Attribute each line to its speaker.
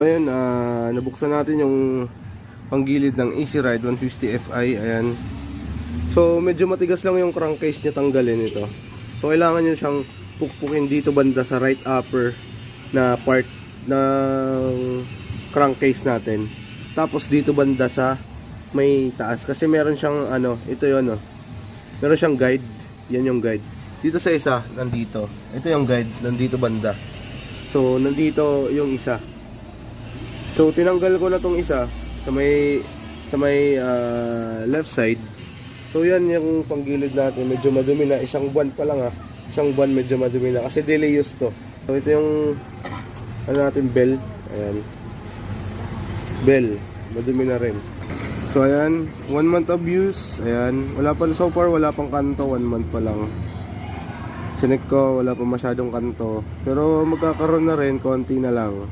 Speaker 1: Ayan, nabuksan natin yung panggilid ng Easy Ride 150 Fi. Ayan. So medyo matigas lang yung crankcase niya tanggalin ito. So kailangan nyo siyang pukpukin dito banda sa right upper na part ng crankcase natin. Tapos dito banda sa may taas kasi meron siyang ito yun, meron siyang guide. Yan yung guide. Dito sa isa, nandito. Ito yung guide, nandito banda. So nandito yung isa. So tinanggal ko na tong isa sa may left side. So yan yung panggilid natin, medyo madumi na, isang buwan pa lang isang buwan medyo madumi na kasi daily use to. So ito yung natin bell, ayan. Bell, madumi na rin. So ayan, 1 month of use, ayan. Wala pa so far, wala pang kanto, 1 month pa lang. Sinek ko, wala pa masyadong kanto. Pero magkakaroon na rin, konti na lang.